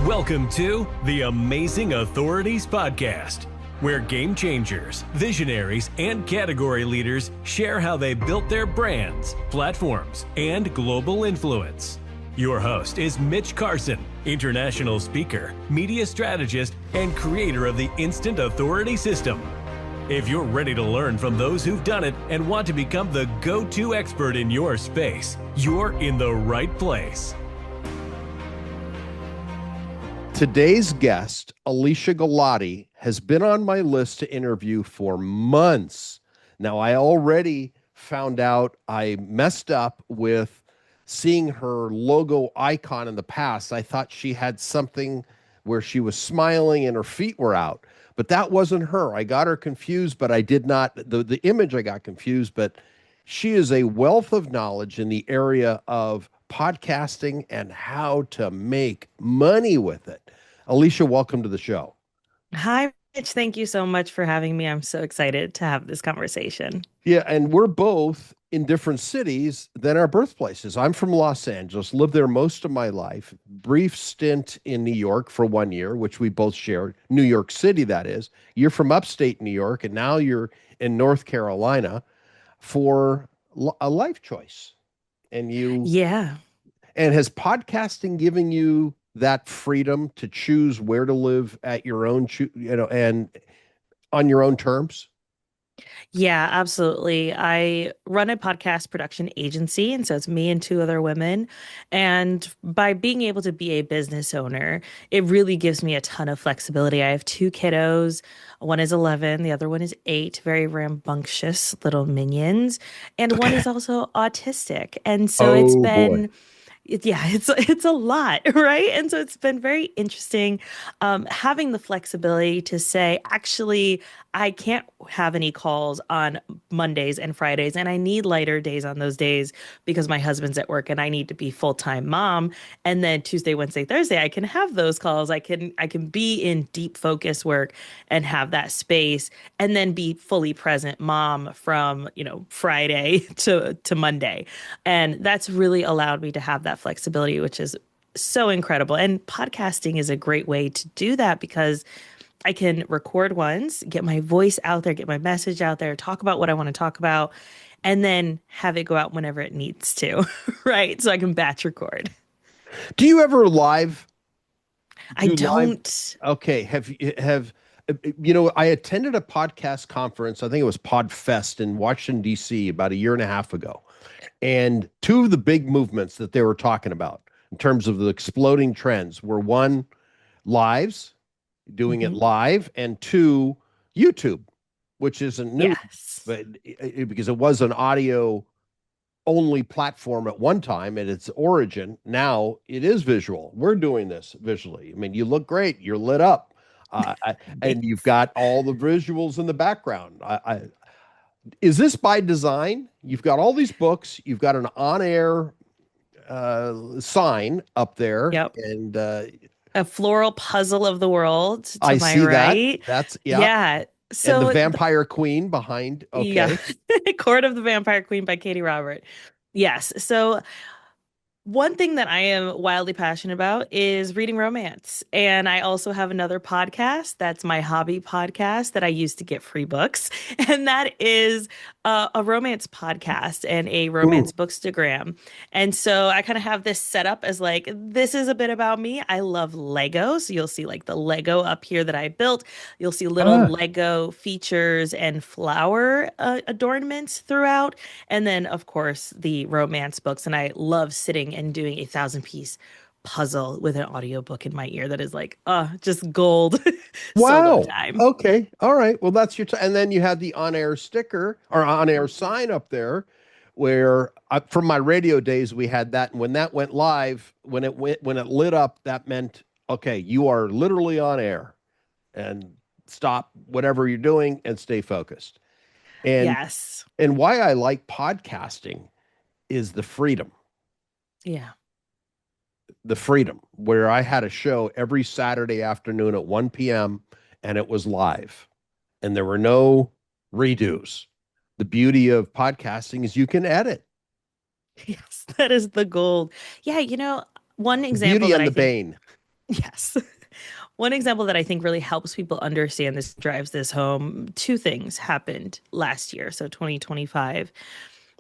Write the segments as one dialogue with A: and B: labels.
A: Welcome to the Amazing Authorities Podcast, where game changers, visionaries, and category leaders share how they built their brands, platforms, and global influence. Your host is Mitch Carson, international speaker, media strategist, and creator of the Instant Authority System. If you're ready to learn from those who've done it and want to become the go-to expert in your space, you're in the right place.
B: Today's guest, Alesia Galati, has been on my list to interview for months. Now, I already found out I messed up with seeing her logo icon in the past. I thought she had something where she was smiling and her feet were out, but that wasn't her. I got her confused, but I did not. The image I got confused, but she is a wealth of knowledge in the area of podcasting and how to make money with it. Alesia, welcome to the show.
C: Hi, Mitch. Thank you so much for having me. I'm so excited to have this conversation.
B: Yeah, and we're both in different cities than our birthplaces. I'm from Los Angeles, lived there most of my life, brief stint in New York for 1 year, which we both shared, New York City, that is. You're from upstate New York, and now you're in North Carolina for a life choice. And and has podcasting given you that freedom to choose where to live at your own, and on your own terms?
C: Yeah, absolutely. I run a podcast production agency, and so it's me and two other women. And by being able to be a business owner, it really gives me a ton of flexibility. I have two kiddos. One is 11, the other one is 8, very rambunctious little minions. And one is also autistic. And so it's been...
B: Boy.
C: It's a lot, right? And so it's been very interesting having the flexibility to say, actually, I can't have any calls on Mondays and Fridays, and I need lighter days on those days because my husband's at work and I need to be full-time mom. And then Tuesday, Wednesday, Thursday, I can have those calls. I can be in deep focus work and have that space, and then be fully present mom from, Friday to Monday. And that's really allowed me to have that flexibility, which is so incredible. And podcasting is a great way to do that because I can record once, get my voice out there, get my message out there, talk about what I want to talk about, and then have it go out whenever it needs to, right? So I can batch record.
B: Do you ever live?
C: I don't.
B: Okay. I attended a podcast conference. I think it was PodFest in Washington, D.C. about 1.5 years ago. And two of the big movements that they were talking about in terms of the exploding trends were, one, lives, doing it live, and two, YouTube, which isn't new, but because it was an audio only platform at one time at its origin. Now it is visual. We're doing this visually. I mean, you look great. You're lit up. And you've got all the visuals in the background. Is this by design? You've got all these books. You've got an on-air sign up there.
C: Yep.
B: And
C: a floral puzzle of the world to
B: I
C: my
B: see
C: right.
B: That's
C: yeah. So
B: and the Vampire Queen behind. Okay.
C: Yeah. Court of the Vampire Queen by Katie Robert. Yes. So one thing that I am wildly passionate about is reading romance. And I also have another podcast that's my hobby podcast that I use to get free books. And that is a romance podcast and a romance bookstagram. And so I kind of have this set up as like, this is a bit about me. I love Lego. So you'll see like the Lego up here that I built. You'll see little Lego features and flower adornments throughout. And then, of course, the romance books. And I love sitting and doing a 1,000-piece puzzle with an audiobook in my ear that is like, just gold.
B: Wow.
C: Time.
B: Okay. All right. Well, that's your time. And then you have the on-air sticker or on-air sign up there where from my radio days, we had that. And when that went live, when it lit up, that meant, okay, you are literally on air, and stop whatever you're doing and stay focused. And
C: yes.
B: And why I like podcasting is the freedom.
C: Yeah.
B: The freedom where I had a show every Saturday afternoon at 1 p.m. and it was live and there were no redos. The beauty of podcasting is you can edit.
C: Yes, that is the gold. Yeah, one example
B: Beauty
C: that
B: and
C: I
B: the bane.
C: Yes. One example that I think really helps people understand this, drives this home. Two things happened last year, so 2025.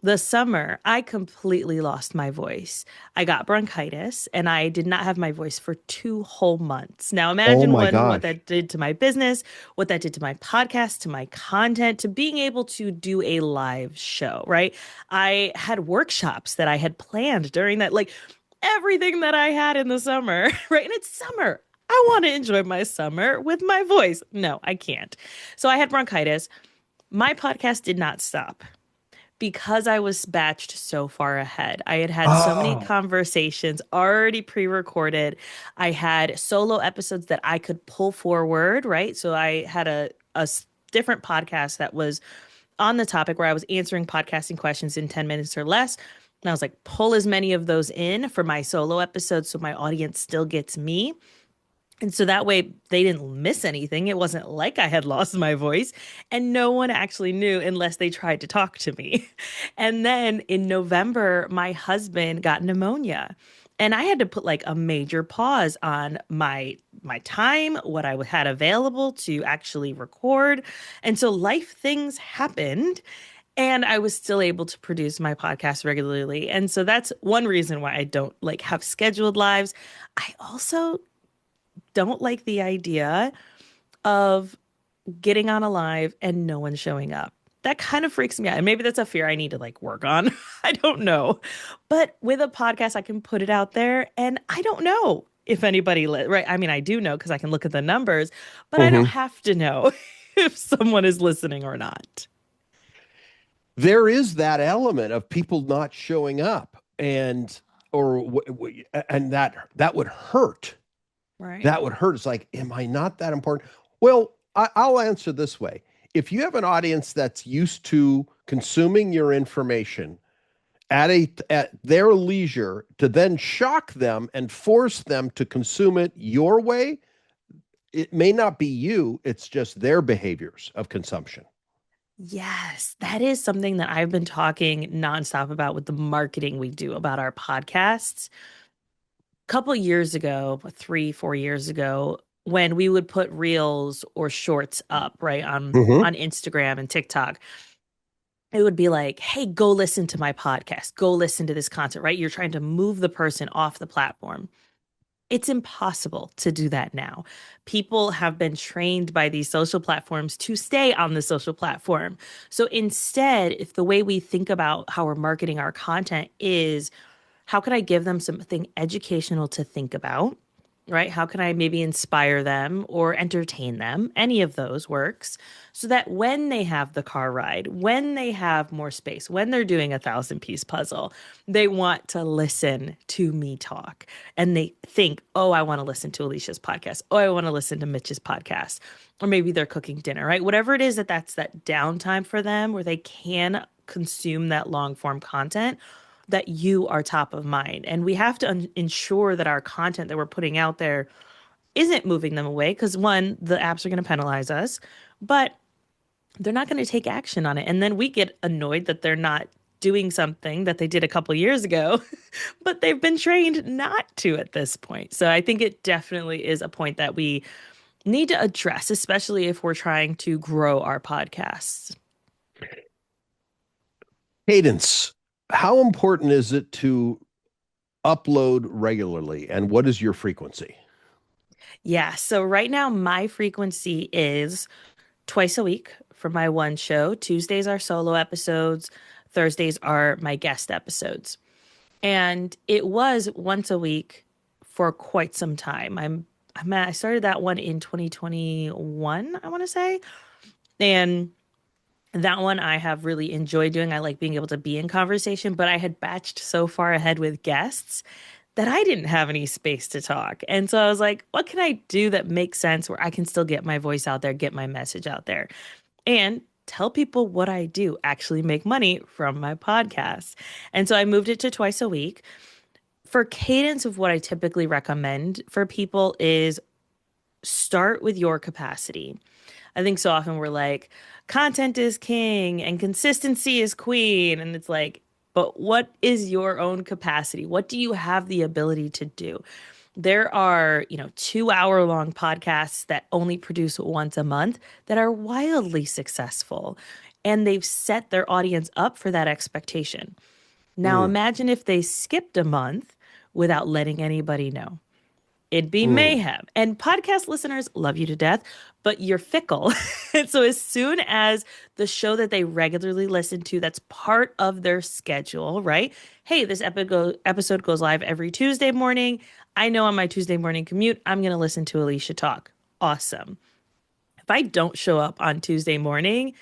C: The summer, I completely lost my voice. I got bronchitis and I did not have my voice for 2 whole months. Now,
B: Oh
C: imagine
B: my
C: what
B: gosh.
C: that did to my business, what that did to my podcast, to my content, to being able to do a live show, right? I had workshops that I had planned during that, like everything that I had in the summer, right? And it's summer. I want to enjoy my summer with my voice. No, I can't. So I had bronchitis. My podcast did not stop because I was batched so far ahead. I had had so many
B: Oh.
C: conversations already pre-recorded. I had solo episodes that I could pull forward, right? So I had different podcast that was on the topic where I was answering podcasting questions in 10 minutes or less. And I was like, pull as many of those in for my solo episodes so my audience still gets me. And so that way they didn't miss anything. It wasn't like I had lost my voice, and no one actually knew unless they tried to talk to me. And then in November, my husband got pneumonia. And I had to put like a major pause on my time, what I had available to actually record. And so life things happened, and I was still able to produce my podcast regularly. And so that's one reason why I don't like have scheduled lives. I also don't like the idea of getting on a live and no one showing up. That kind of freaks me out. And maybe that's a fear I need to like work on. I don't know. But with a podcast, I can put it out there and I don't know if anybody, right? I mean, I do know because I can look at the numbers, but I don't
B: Mhm.
C: have to know if someone is listening or not.
B: There is that element of people not showing up, and and that would hurt.
C: Right.
B: That would hurt. It's like, am I not that important? Well, I'll answer this way. If you have an audience that's used to consuming your information at their leisure, to then shock them and force them to consume it your way, it may not be you, it's just their behaviors of consumption.
C: Yes, that is something that I've been talking nonstop about with the marketing we do about our podcasts. Couple years ago, 3, 4 years ago, when we would put reels or shorts up, right,
B: Hmm.
C: on Instagram and TikTok, it would be like, hey, go listen to my podcast, go listen to this content, right? You're trying to move the person off the platform. It's impossible to do that now. People have been trained by these social platforms to stay on the social platform. So instead, if the way we think about how we're marketing our content is how can I give them something educational to think about? Right? How can I maybe inspire them or entertain them? Any of those works. So that when they have the car ride, when they have more space, when they're doing a 1,000 piece puzzle, they want to listen to me talk. And they think, oh, I want to listen to Alicia's podcast. Oh, I want to listen to Mitch's podcast. Or maybe they're cooking dinner, right? Whatever it is that's that downtime for them where they can consume that long form content that you are top of mind. And we have to ensure that our content that we're putting out there isn't moving them away because one, the apps are going to penalize us, but they're not going to take action on it. And then we get annoyed that they're not doing something that they did a couple years ago, but they've been trained not to at this point. So I think it definitely is a point that we need to address, especially if we're trying to grow our podcasts.
B: Cadence. How important is it to upload regularly, and what is your frequency?
C: Yeah. So right now, my frequency is twice a week for my one show. Tuesdays are solo episodes, Thursdays are my guest episodes. And it was once a week for quite some time. I started that one in 2021, I want to say. And that one I have really enjoyed doing. I like being able to be in conversation, but I had batched so far ahead with guests that I didn't have any space to talk. And so I was like, what can I do that makes sense where I can still get my voice out there, get my message out there, and tell people what I do, actually make money from my podcast? And so I moved it to twice a week. For cadence of what I typically recommend for people is start with your capacity. I think so often we're like, content is king and consistency is queen. And it's like, but what is your own capacity? What do you have the ability to do? There are, 2-hour long podcasts that only produce once a month that are wildly successful. And they've set their audience up for that expectation. Now,
B: Mm,
C: imagine if they skipped a month without letting anybody know. It'd be
B: mm.
C: mayhem. And podcast listeners love you to death, but you're fickle. And so, as soon as the show that they regularly listen to, that's part of their schedule, right? Hey, this episode goes live every Tuesday morning. I know on my Tuesday morning commute, I'm going to listen to Alicia talk. Awesome. If I don't show up on Tuesday morning,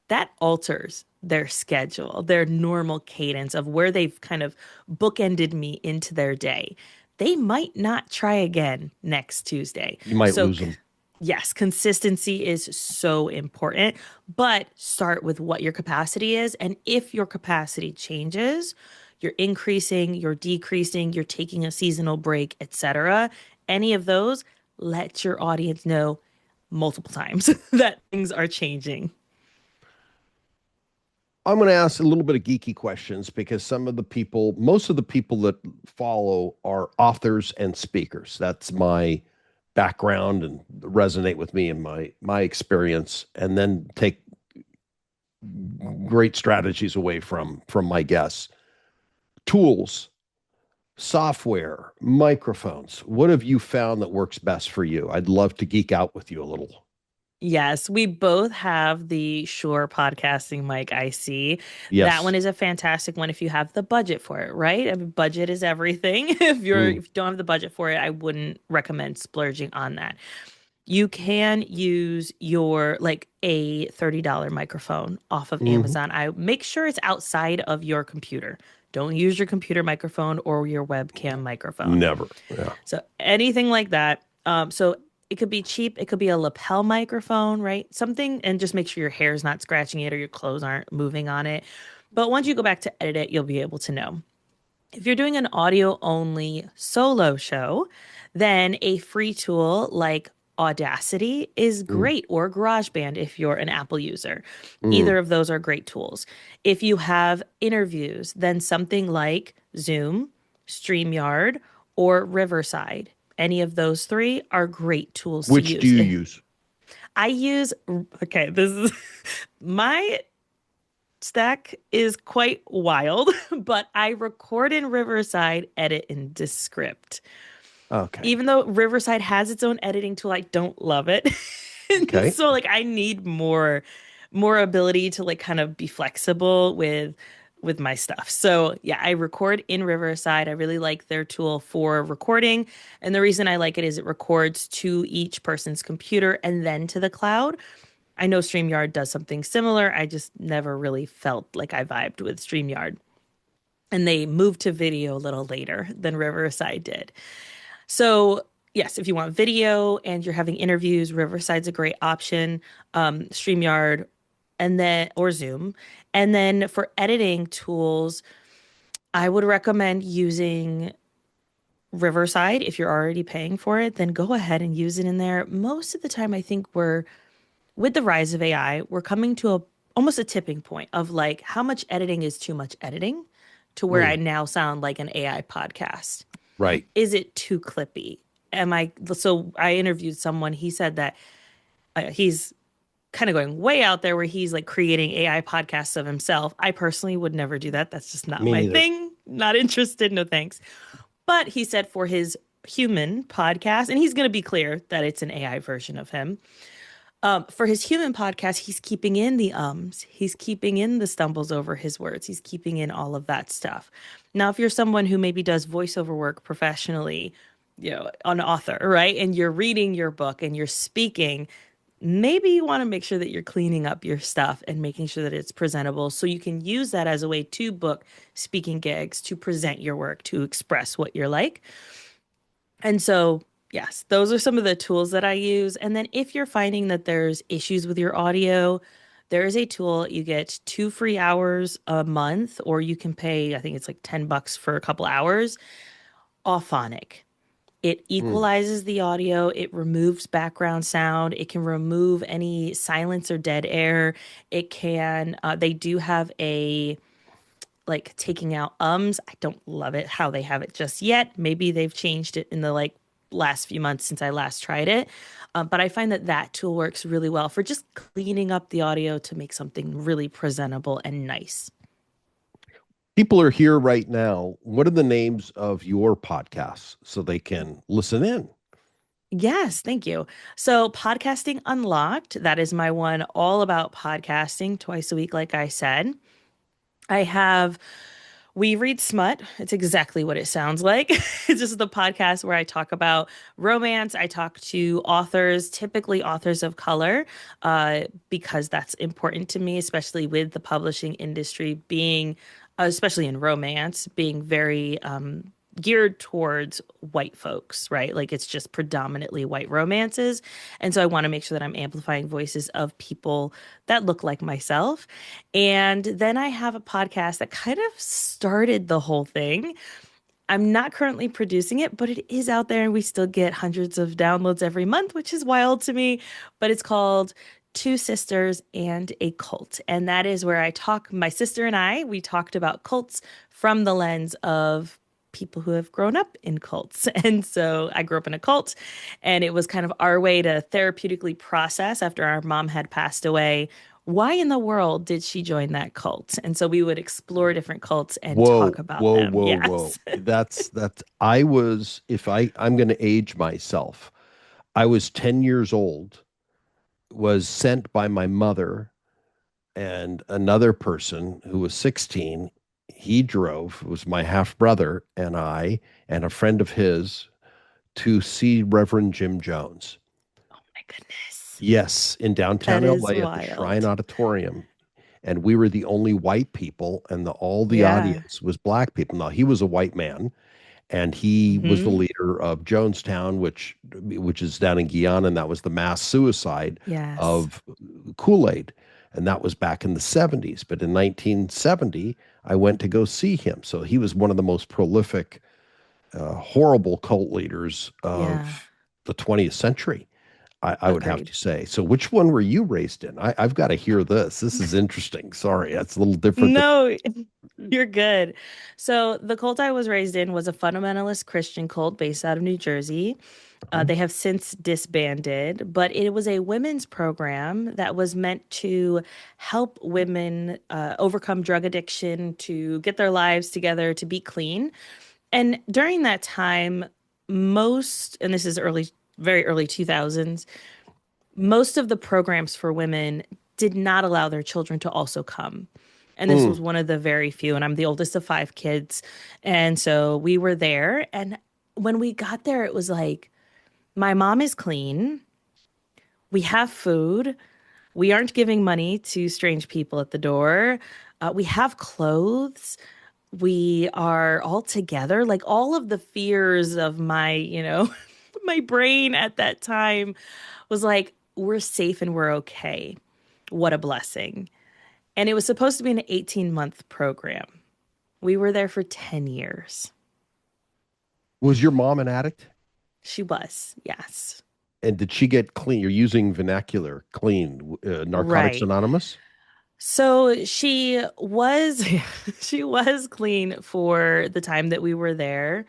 C: that alters their schedule, their normal cadence of where they've kind of bookended me into their day. They might not try again next Tuesday.
B: You might
C: So,
B: lose them.
C: yes, consistency is so important, but start with what your capacity is. And if your capacity changes, you're increasing, you're decreasing, you're taking a seasonal break, etc. Any of those, let your audience know multiple times that things are changing.
B: I'm going to ask a little bit of geeky questions because most of the people that follow are authors and speakers. That's my background and resonate with me and my experience, and then take great strategies away from my guests. Tools, software, microphones. What have you found that works best for you? I'd love to geek out with you a little.
C: Yes, we both have the Shure podcasting mic IC. That
B: Yes.
C: one is a fantastic one if you have the budget for it, right? I mean, budget is everything. If
B: Mm,
C: you don't have the budget for it, I wouldn't recommend splurging on that. You can use your like a $30 microphone off of
B: mhm.
C: Amazon. I make sure it's outside of your computer. Don't use your computer microphone or your webcam microphone.
B: Never. Yeah.
C: So anything like that. So it could be cheap. It could be a lapel microphone, right? Something, and just make sure your hair's not scratching it or your clothes aren't moving on it. But once you go back to edit it, you'll be able to know. If you're doing an audio only solo show, then a free tool like Audacity is
B: Mm,
C: great, or GarageBand if you're an Apple user.
B: mm.
C: Either of those are great tools. If you have interviews, then something like Zoom, StreamYard, or Riverside. Any of those three are great tools to
B: Which do
C: use.
B: you use?
C: I use, okay, this is my stack is quite wild, but I record in Riverside, edit in Descript.
B: Okay.
C: Even though Riverside has its own editing tool, I don't love it.
B: Okay.
C: So like I need more ability to like kind of be flexible with my stuff. So yeah, I record in Riverside. I really like their tool for recording. And the reason I like it is it records to each person's computer and then to the cloud. I know StreamYard does something similar. I just never really felt like I vibed with StreamYard. And they moved to video a little later than Riverside did. So, yes, if you want video and you're having interviews, Riverside's a great option. StreamYard and then or Zoom. And then for editing tools, I would recommend using Riverside. If you're already paying for it, then go ahead and use it in there. Most of the time, I think we're with the rise of AI, we're coming to almost a tipping point of like how much editing is too much editing to where I
B: Mm,
C: now sound like an AI podcast.
B: right.
C: Is it too clippy? So I interviewed someone, he said that he's kind of going way out there where he's like creating AI podcasts of himself. I personally would never do that. That's just not
B: Me
C: my
B: neither.
C: thing. Not interested. No thanks. But he said for his human podcast, and he's going to be clear that it's an AI version of him. For his human podcast, he's keeping in the ums, he's keeping in the stumbles over his words, he's keeping in all of that stuff. Now, if you're someone who maybe does voiceover work professionally, an author, right? And you're reading your book and you're speaking, maybe you want to make sure that you're cleaning up your stuff and making sure that it's presentable so you can use that as a way to book speaking gigs, to present your work, to express what you're like. And so, yes, those are some of the tools that I use. And then if you're finding that there's issues with your audio, there is a tool. You get 2 free hours a month, or you can pay, I think it's like $10 for a couple hours. Auphonic. It
B: Mm.
C: equalizes the audio. It removes background sound. It can remove any silence or dead air. They do have a like taking out ums. I don't love it how they have it just yet. Maybe they've changed it in the like last few months since I last tried it. But I find that that tool works really well for just cleaning up the audio to make something really presentable and nice.
B: People are here right now. What are the names of your podcasts so they can listen in?
C: Yes, thank you. So, Podcasting Unlocked, that is my one all about podcasting twice a week, like I said. I have We Read Smut. It's exactly what it sounds like. It's just the podcast where I talk about romance. I talk to authors, typically authors of color, because that's important to me, especially with the publishing industry being, especially in romance, being very geared towards white folks, right? Like it's just predominantly white romances. And so I want to make sure that I'm amplifying voices of people that look like myself. And then I have a podcast that kind of started the whole thing. I'm not currently producing it, but it is out there and we still get hundreds of downloads every month, which is wild to me. But it's called Two Sisters and a Cult. And that is where I talk, my sister and we talked about cults from the lens of people who have grown up in cults. And so I grew up in a cult, and it was kind of our way to therapeutically process after our mom had passed away. Why in the world did she join that cult? And so we would explore different cults and talk
B: Whoa,
C: about
B: whoa,
C: them.
B: whoa, whoa.
C: Yes.
B: That's I was if I'm going to age myself. I was 10 years old, was sent by my mother and another person who was 16. He drove, it was my half brother and I and a friend of his to see Reverend Jim Jones.
C: Oh my goodness.
B: Yes, in
C: That
B: downtown
C: is
B: LA at the Shrine
C: wild.
B: Auditorium. And we were the only white people, and all the
C: Yeah.
B: audience was black people. Now, he was a white man, and he was the
C: Hmm.
B: leader of Jonestown, which is down in Guyana, and that was the mass suicide
C: Yes.
B: of Kool-Aid. And that was back in the 70s. But in 1970, I went to go see him. So he was one of the most prolific, horrible cult leaders
C: Yeah.
B: of the 20th century. I would have
C: Agreed.
B: to say. So, which one were you raised in? I've got to hear this. This is interesting. Sorry, that's a little different than.
C: No, you're good. So the cult I was raised in was a fundamentalist Christian cult based out of New Jersey. They have since disbanded, but it was a women's program that was meant to help women overcome drug addiction, to get their lives together, to be clean. And during that time, and this is very early 2000s, most of the programs for women did not allow their children to also come. And this
B: Mm,
C: was one of the very few. And I'm the oldest of five kids. And so we were there. And when we got there, it was like, my mom is clean. We have food. We aren't giving money to strange people at the door. We have clothes. We are all together. Like all of the fears of my brain at that time was like, we're safe and we're okay. What a blessing. And it was supposed to be an 18-month program. We were there for 10 years.
B: was your mom an addict?
C: She was, yes.
B: And did she get clean? You're using vernacular, clean, Narcotics
C: Right.
B: Anonymous?
C: So she was she was clean for the time that we were there.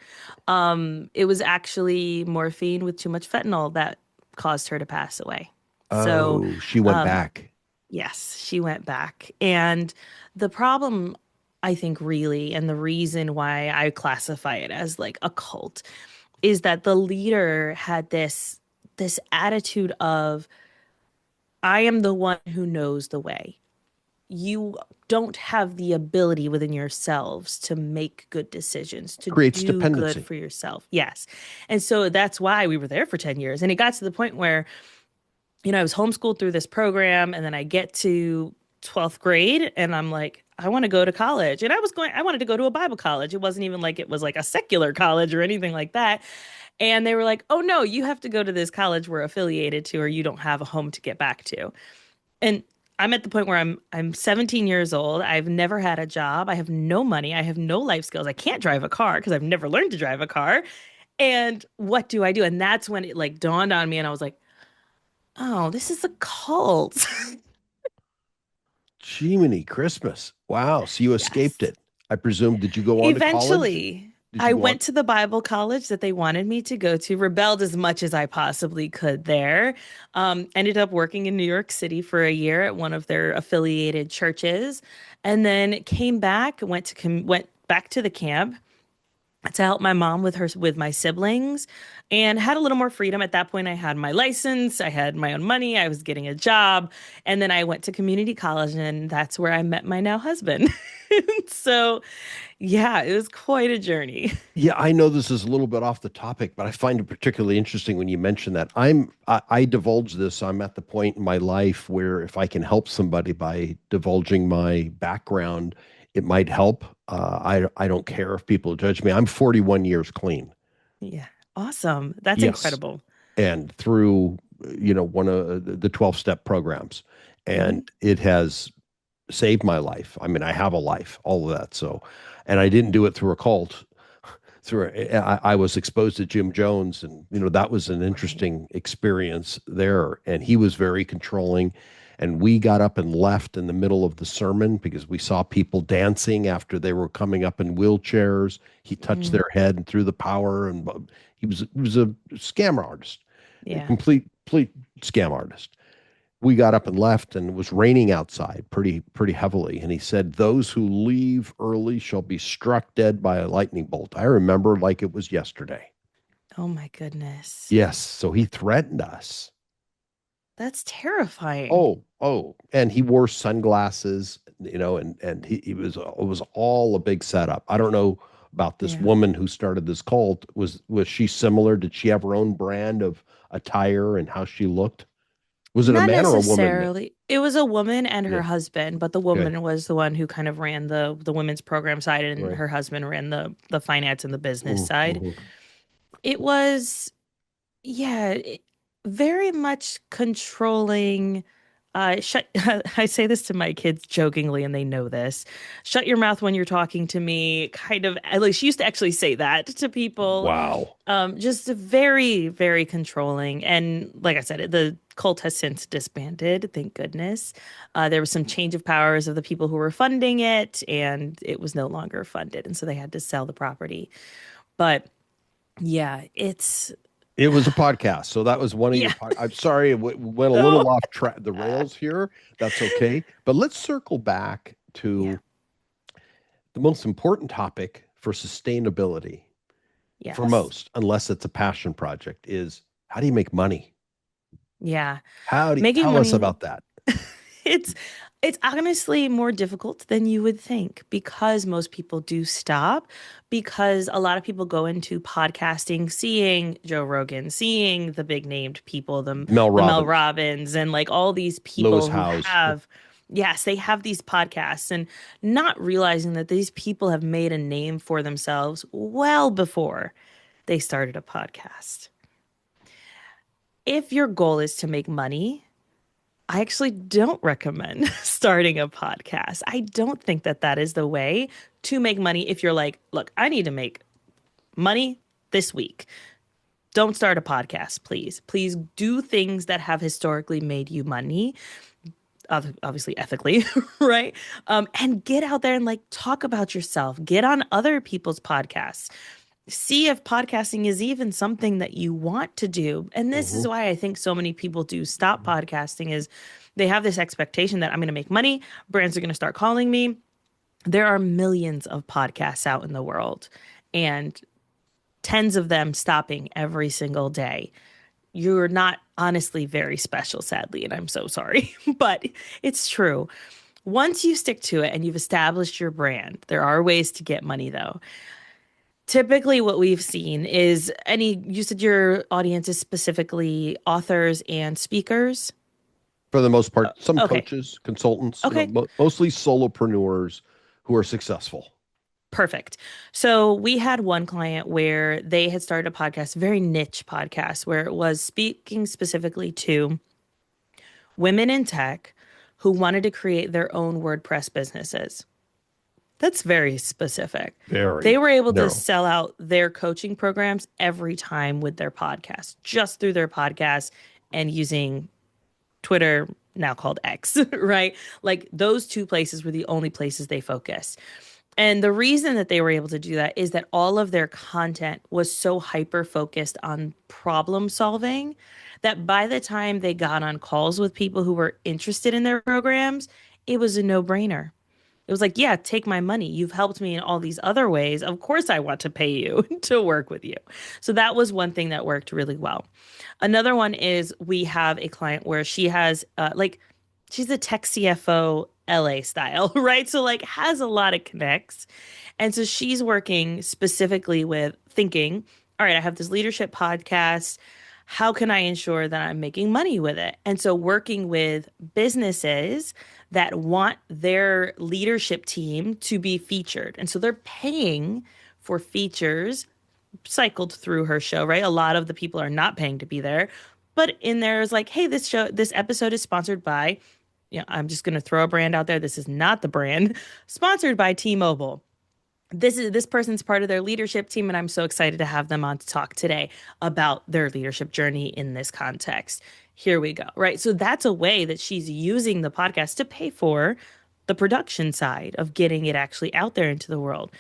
C: It was actually morphine with too much fentanyl that caused her to pass away. So,
B: Oh, she went
C: um,
B: back.
C: yes, she went back. And the problem, I think, really, and the reason why I classify it as like a cult is that the leader had this attitude of, I am the one who knows the way. You don't have the ability within yourselves to make good decisions, to
B: Creates
C: do good
B: dependency.
C: for yourself. Yes. And so that's why we were there for 10 years. And it got to the point where, I was homeschooled through this program, and then I get to 12th grade and I'm like, I want to go to college. And I wanted to go to a Bible college. It wasn't even like it was like a secular college or anything like that. And they were like, oh no, you have to go to this college we're affiliated to, or you don't have a home to get back to. And I'm at the point where I'm 17 years old. I've never had a job. I have no money. I have no life skills. I can't drive a car because I've never learned to drive a car. And what do I do? And that's when it like dawned on me and I was like, oh, this is a cult.
B: Jiminy Christmas. Wow. So you escaped
C: Yes.
B: it. I presume, did you go on to college?
C: Eventually.
B: Did you
C: I
B: go on?
C: went to the Bible college that they wanted me to go to, rebelled as much as I possibly could there. Ended up working in New York City for a year at one of their affiliated churches, and then came back, went back to the camp to help my mom with my siblings, and had a little more freedom. At that point I had my license, I had my own money, I was getting a job, and then I went to community college, and that's where I met my now husband. So yeah, it was quite a journey.
B: Yeah, I know this is a little bit off the topic, but I find it particularly interesting when you mention that. I divulge this. I'm at the point in my life where if I can help somebody by divulging my background, it might help. I don't care if people judge me. I'm 41 years clean.
C: Yeah, awesome, that's
B: Yes,
C: incredible.
B: and through one of the 12-step programs, and
C: Hmm.
B: it has saved my life. I mean, I have a life, all of that. So, and I didn't do it through a cult. I was exposed to Jim Jones, and that was an
C: Right.
B: interesting experience there. And he was very controlling. And we got up and left in the middle of the sermon because we saw people dancing after they were coming up in wheelchairs. He touched
C: Mm,
B: their head and threw the power, and he was a scam artist, a
C: yeah.
B: complete scam artist. We got up and left, and it was raining outside pretty heavily, and he said, those who leave early shall be struck dead by a lightning bolt. I remember like it was yesterday.
C: Oh my goodness.
B: Yes, so he threatened us.
C: That's terrifying.
B: Oh, and he wore sunglasses, and it was all a big setup. I don't know about this
C: Yeah.
B: woman who started this cult. Was she similar? Did she have her own brand of attire and how she looked? Was it a
C: Not
B: man or a woman?
C: necessarily. It was a woman and her
B: Yeah.
C: husband, but the
B: Okay.
C: woman was the one who kind of ran the women's program side, and
B: Right.
C: her husband ran the finance and the business side.
B: Mm-hmm.
C: It was, yeah, very much controlling. Shut. I say this to my kids jokingly, and they know this. Shut your mouth when you're talking to me. Kind of. At least she used to actually say that to people.
B: Wow.
C: Just very, very controlling. And like I said, the cult has since disbanded, thank goodness. There was some change of powers of the people who were funding it, and it was no longer funded, and so they had to sell the property. But yeah, it's
B: It was a podcast. So that was one of your
C: yeah.
B: I'm sorry, it went a
C: Oh,
B: little off track, the rails here. That's okay. But let's circle back
C: yeah.
B: to the most important topic for sustainability for
C: Yes.
B: most, unless it's a passion project, is how do you make money?
C: Yeah.
B: How do you
C: Making
B: tell us
C: money,
B: about that?
C: it's it's honestly more difficult than you would think, because most people do stop, because a lot of people go into podcasting seeing Joe Rogan, seeing the big named people,
B: Mel
C: the Mel
B: Robbins,
C: Robbins, and like all these
B: Lewis
C: people who
B: Howes.
C: have, yes, they have these podcasts, and not realizing that these people have made a name for themselves well before they started a podcast. If your goal is to make money, I actually don't recommend starting a podcast. I don't think that that is the way to make money. If you're like, look, I need to make money this week, don't start a podcast, please. Please do things that have historically made you money, obviously ethically, right? And get out there and like talk about yourself, get on other people's podcasts, see if podcasting is even something that you want to do. And this
B: Hmm.
C: is why I think so many people do stop podcasting, is they have this expectation that I'm going to make money, brands are going to start calling me. There are millions of podcasts out in the world, and tens of them stopping every single day. You're not honestly very special, sadly, and I'm so sorry, but it's true. Once you stick to it and you've established your brand, there are ways to get money though. Typically, what we've seen is you said your audience is specifically authors and speakers.
B: For the most part, some
C: Okay.
B: coaches, consultants,
C: Okay.
B: mostly solopreneurs who are successful.
C: Perfect. So we had one client where they had started a podcast, very niche podcast, where it was speaking specifically to women in tech who wanted to create their own WordPress businesses. That's very specific. They
B: Very
C: were able to
B: narrow.
C: sell out their coaching programs every time with their podcast, just through their podcast and using Twitter, now called X, right? Like those two places were the only places they focus. And the reason that they were able to do that is that all of their content was so hyper focused on problem solving that by the time they got on calls with people who were interested in their programs, it was a no-brainer. It was like, yeah, take my money. You've helped me in all these other ways. Of course, I want to pay you to work with you. So that was one thing that worked really well. Another one is we have a client where she has she's a tech CFO LA style, right? So like has a lot of connects. And so she's working specifically with thinking, all right, I have this leadership podcast. How can I ensure that I'm making money with it? And so working with businesses that want their leadership team to be featured. And so they're paying for features cycled through her show, right? A lot of the people are not paying to be there. But in there is like, hey, this episode is sponsored by, I'm just going to throw a brand out there. This is not the brand, sponsored by T-Mobile. This person's part of their leadership team, and I'm so excited to have them on to talk today about their leadership journey in this context. Here we go, right? So that's a way that she's using the podcast to pay for the production side of getting it actually out there into the world.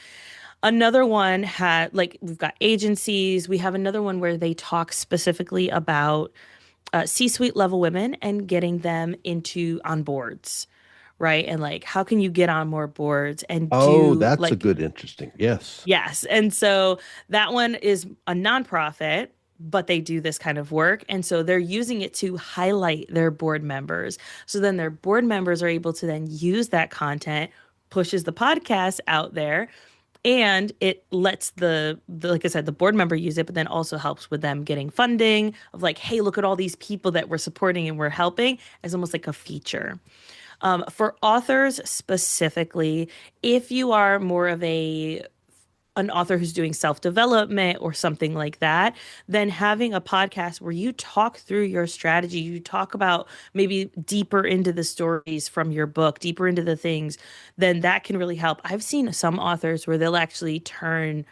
C: Another one had we've got agencies. We have another one where they talk specifically about C-suite level women and getting them into on boards, right? And like, how can you get on more boards and
B: Oh,
C: do
B: that's a good, interesting. Yes.
C: yes. And so that one is a nonprofit, but they do this kind of work. And so they're using it to highlight their board members. So then their board members are able to then use that content, pushes the podcast out there, and it lets the like I said, the board member use it, but then also helps with them getting funding of like, hey, look at all these people that we're supporting and we're helping as almost like a feature. For authors specifically, if you are more of an author who's doing self-development or something like that, then having a podcast where you talk through your strategy, you talk about maybe deeper into the stories from your book, deeper into the things, then that can really help. I've seen some authors where they'll actually turn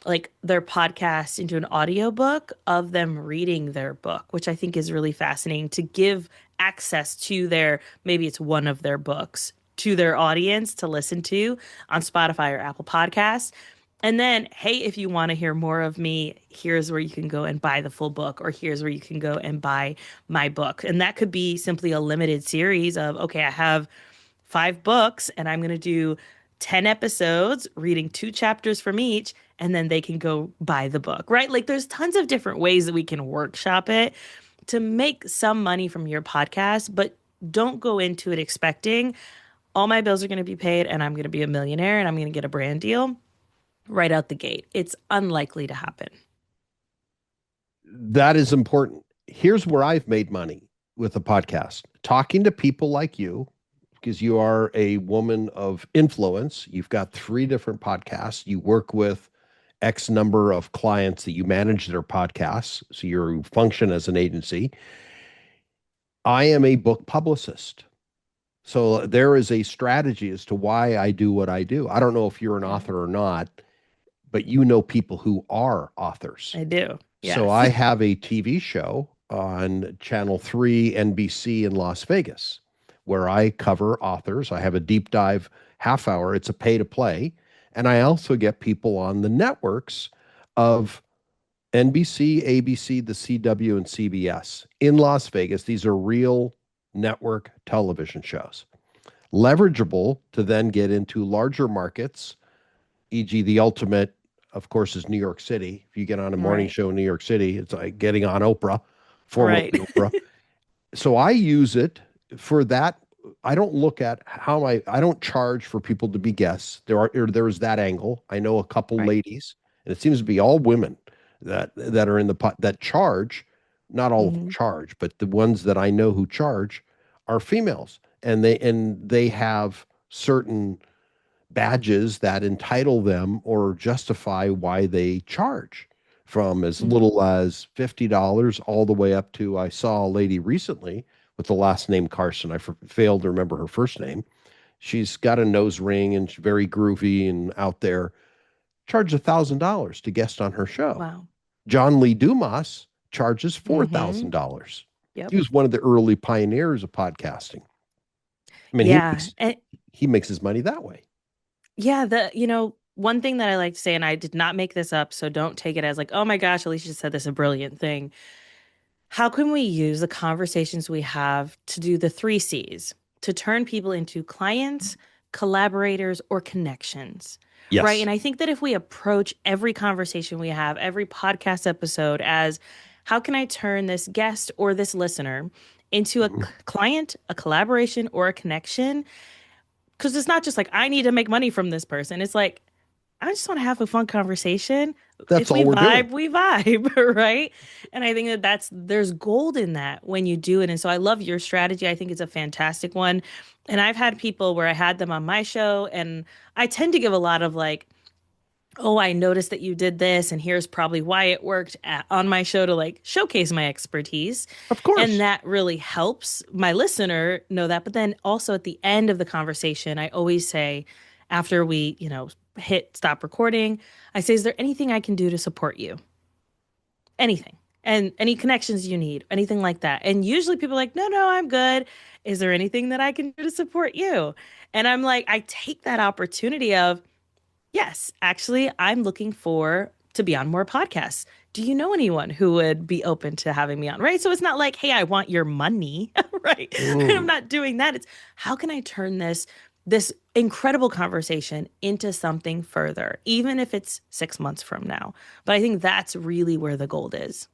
C: like their podcast into an audiobook of them reading their book, which I think is really fascinating to give access to maybe it's one of their books to their audience to listen to on Spotify or Apple Podcasts. And then, hey, if you want to hear more of me, here's where you can go and buy the full book, or here's where you can go and buy my book. And that could be simply a limited series of, okay, I have 5 books and I'm going to do 10 episodes, reading 2 chapters from each, and then they can go buy the book, right? Like there's tons of different ways that we can workshop it to make some money from your podcast, but don't go into it expecting all my bills are going to be paid and I'm going to be a millionaire and I'm going to get a brand deal right out the gate. It's unlikely to happen.
B: That is important. Here's where I've made money with a podcast, talking to people like you, because you are a woman of influence. You've got 3 different podcasts. You work with X number of clients that you manage their podcasts. So you function as an agency. I am a book publicist. So there is a strategy as to why I do what I do. I don't know if you're an author or not, but you know people who are authors.
C: I do. Yes.
B: So I have a TV show on Channel 3 NBC in Las Vegas where I cover authors. I have a deep dive half hour. It's a pay to play. And I also get people on the networks of NBC, ABC, the CW, and CBS in Las Vegas. These are real network television shows, leverageable to then get into larger markets, e.g. the ultimate, of course, is New York City. If you get on a morning show in New York City, it's like getting on Oprah, formerly Oprah. So I use it for that. I don't look at how I don't charge for people to be guests. There's that angle. I know a couple ladies, and it seems to be all women that are in the pot that charge. Not all of them charge, but the ones that I know who charge are females, and they have certain badges that entitle them or justify why they charge, from as little as $50 all the way up to, I saw a lady recently with the last name Carson. I failed to remember her first name. She's got a nose ring and she's very groovy and out there. Charged $1,000 to guest on her show.
C: Wow.
B: John Lee Dumas charges $4,000.
C: Yep.
B: He was one of the early pioneers of podcasting. I mean, he makes his money that way.
C: Yeah, one thing that I like to say, and I did not make this up, so don't take it as like, oh my gosh, Alicia said this a brilliant thing. How can we use the conversations we have to do the three C's to turn people into clients, collaborators, or connections? Right.
B: Yes.
C: And I think that if we approach every conversation we have, every podcast episode as how can I turn this guest or this listener into a
B: Mhm.
C: client, a collaboration, or a connection? Because it's not just like, I need to make money from this person. It's like, I just want to have a fun conversation.
B: That's
C: If we
B: all we're doing.
C: vibe, we vibe, right? And I think that there's gold in that when you do it. And so I love your strategy. I think it's a fantastic one. And I've had people where I had them on my show, and I tend to give a lot of like, oh, I noticed that you did this, and here's probably why it worked on my show to like showcase my expertise.
B: Of
C: And
B: course.
C: that really helps my listener know that. But then also at the end of the conversation, I always say, after we, hit stop recording, I say, is there anything I can do to support you? Anything. And any connections you need, anything like that. And usually people are like, no, no, I'm good. Is there anything that I can do to support you? And I'm like, I take that opportunity of, yes, actually, I'm looking for to be on more podcasts. Do you know anyone who would be open to having me on? Right. So it's not like, hey, I want your money. Right. I'm
B: Mm.
C: not doing that. It's how can I turn this incredible conversation into something further, even if it's 6 months from now. But I think that's really where the gold is.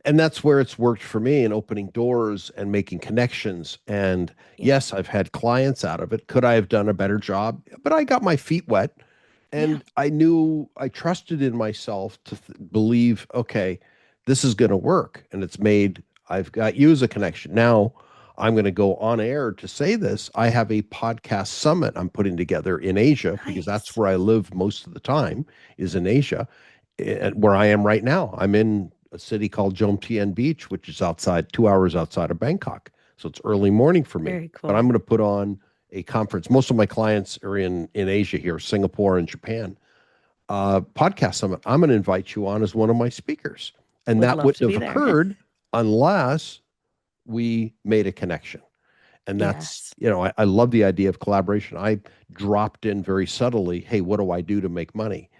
B: And that's where it's worked for me in opening doors and making connections. And
C: Yeah.
B: yes, I've had clients out of it. Could I have done a better job? But I got my feet wet,
C: Yeah.
B: and I knew I trusted in myself to believe, okay, this is going to work. And it's made, I've got you as a connection. Now I'm going to go on air to say this. I have a podcast summit I'm putting together in Asia because that's
C: Nice.
B: where I live most of the time is in Asia, where I am right now. I'm in a city called Jomtien Beach, which is outside 2 hours outside of Bangkok. So it's early morning for me.
C: Very
B: But I'm
C: cool.
B: going to put on a conference. Most of my clients are in Asia here, Singapore and Japan. Podcast summit. I'm going to invite you on as one of my speakers, and
C: Would
B: that
C: love to
B: wouldn't
C: be
B: have
C: there.
B: occurred unless we made a connection. And that's,
C: Yes.
B: I love the idea of collaboration. I dropped in very subtly, hey, what do I do to make money?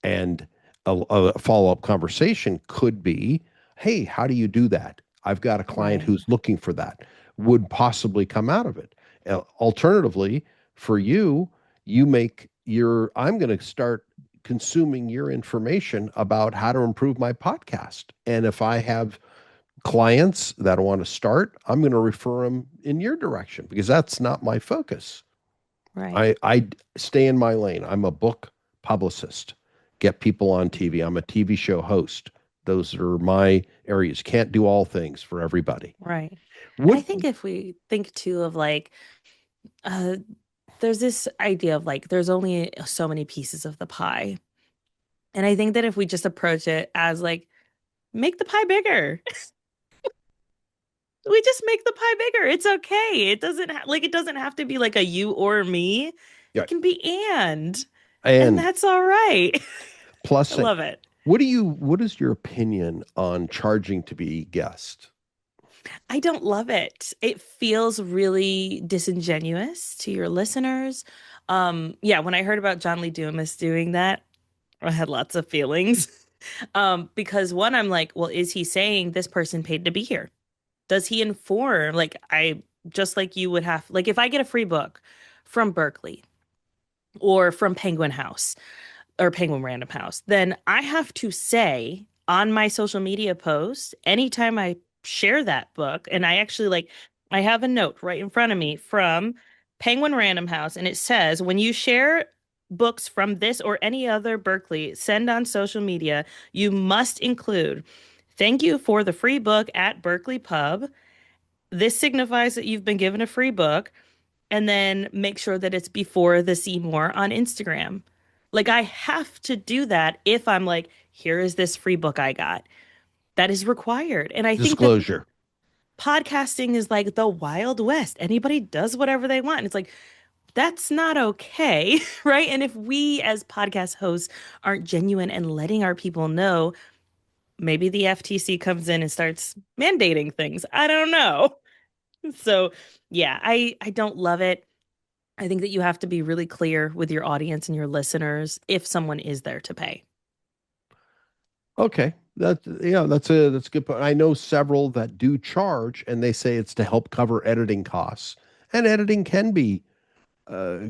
B: And a follow-up conversation could be, hey, how do you do that? I've got a client
C: Right.
B: who's looking for that, would possibly come out of it. Alternatively, for you, I'm going to start consuming your information about how to improve my podcast. And if I have clients that want to start, I'm going to refer them in your direction because that's not my focus.
C: Right.
B: I stay in my lane. I'm a book publicist, get people on TV. I'm a TV show host. Those are my areas. Can't do all things for everybody.
C: Right. And I
B: What
C: think if we think too of like, uh, there's this idea of like, there's only so many pieces of the pie. And I think that if we just approach it as like, make the pie bigger, we just make the pie bigger. It's okay. It doesn't have to be like a you or me.
B: Yeah,
C: It can be and
B: and
C: that's all right. I
B: plusing.
C: love it.
B: What is your opinion on charging to be guest?
C: I don't love it. It feels really disingenuous to your listeners. Yeah, when I heard about John Lee Dumas doing that, I had lots of feelings. Because one, I'm like, well, is he saying this person paid to be here? Does he inform? Like, I just like you would have, like, if I get a free book from Berkeley or from Penguin House or Penguin Random House, then I have to say on my social media post, anytime I share that book, and I actually like, I have a note right in front of me from Penguin Random House, and it says, when you share books from this or any other Berkeley, send on social media, you must include, thank you for the free book at Berkeley Pub. This signifies that you've been given a free book, and then make sure that it's before the Seymour on Instagram. Like I have to do that if I'm like, here is this free book I got. That is required. And I think that
B: Disclosure.
C: podcasting is like the Wild West. Anybody does whatever they want. And it's like, that's not okay, right? And if we as podcast hosts aren't genuine and letting our people know, maybe the FTC comes in and starts mandating things. I don't know. So, yeah, I don't love it. I think that you have to be really clear with your audience and your listeners if someone is there to pay.
B: Okay. That's a good point. I know several that do charge and they say it's to help cover editing costs. And editing can be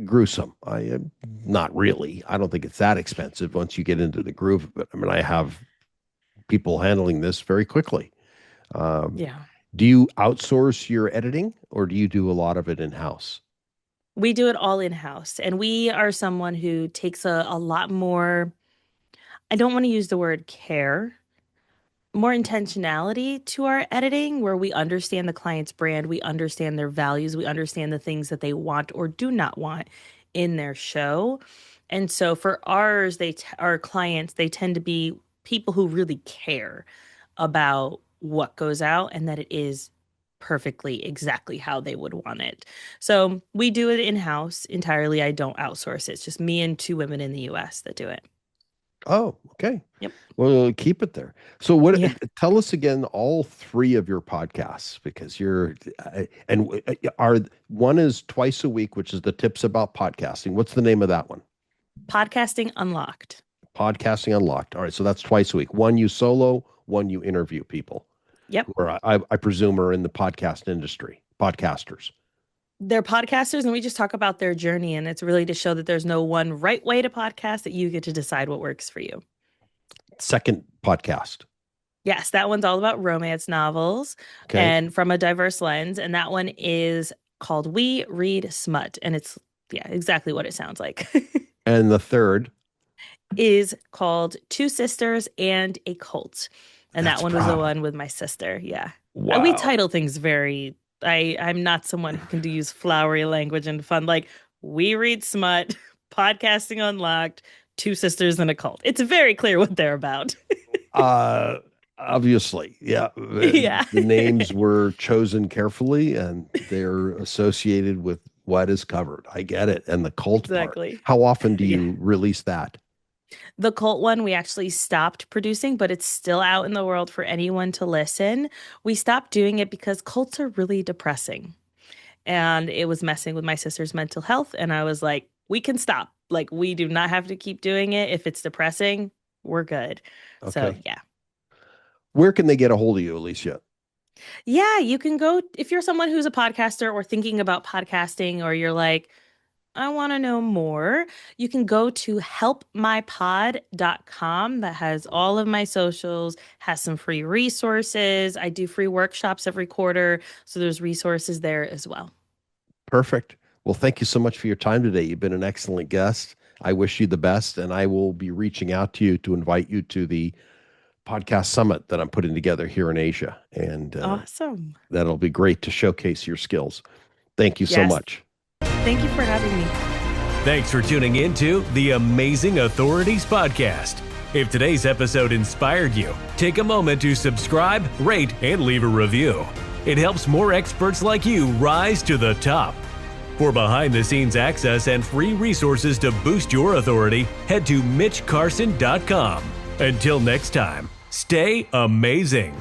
B: gruesome. Not really. I don't think it's that expensive once you get into the groove of it. I mean, I have people handling this very quickly. Um,
C: Yeah.
B: do you outsource your editing or do you do a lot of it in-house?
C: We do it all in-house. And we are someone who takes a lot more, I don't want to use the word care, more intentionality to our editing, where we understand the client's brand, we understand their values, we understand the things that they want or do not want in their show. And so for ours, our clients, they tend to be people who really care about what goes out and that it is perfectly exactly how they would want it. So we do it in-house entirely. I don't outsource it. It's just me and two women in the US that do it.
B: Oh, okay.
C: Yep.
B: Well, keep it there. So
C: Yeah.
B: tell us again all three of your podcasts because are one is twice a week, which is the tips about podcasting. What's the name of that one?
C: Podcasting Unlocked.
B: Podcasting Unlocked. All right. So that's twice a week. One you solo, one you interview people
C: Yep.
B: who are, I presume are in the podcast industry, podcasters.
C: They're podcasters and we just talk about their journey. And it's really to show that there's no one right way to podcast, that you get to decide what works for you.
B: Second podcast.
C: Yes, that one's all about romance novels and from a diverse lens. And that one is called We Read Smut. And it's, yeah, exactly what it sounds like.
B: And the third
C: is called Two Sisters and a Cult. And
B: That's
C: that one was the
B: proud.
C: one with my sister. Yeah.
B: Wow.
C: We title things very, I'm not someone who can use flowery language and fun. Like, We Read Smut, Podcasting Unlocked, Two Sisters and a Cult. It's very clear what they're about.
B: Obviously, yeah.
C: Yeah.
B: The names were chosen carefully and they're associated with what is covered. I get it. And the cult
C: Exactly.
B: part. How often do you release that?
C: The cult one we actually stopped producing, but it's still out in the world for anyone to listen. We stopped doing it because cults are really depressing. And it was messing with my sister's mental health. And I was like, we can stop. Like, we do not have to keep doing it. If it's depressing, we're good.
B: Okay.
C: So, yeah.
B: Where can they get a hold of you, Alesia?
C: Yeah, you can go if you're someone who's a podcaster or thinking about podcasting, or you're like, I want to know more, you can go to helpmypod.com. That has all of my socials, has some free resources. I do free workshops every quarter, so there's resources there as well.
B: Perfect. Well, thank you so much for your time today. You've been an excellent guest. I wish you the best, and I will be reaching out to you to invite you to the podcast summit that I'm putting together here in Asia. And
C: Awesome.
B: that'll be great to showcase your skills. Thank you so
C: Yes.
B: much.
C: Thank you for having me.
A: Thanks for tuning in to the Amazing Authorities Podcast. If today's episode inspired you, take a moment to subscribe, rate, and leave a review. It helps more experts like you rise to the top. For behind-the-scenes access and free resources to boost your authority, head to mitchcarson.com. Until next time, stay amazing.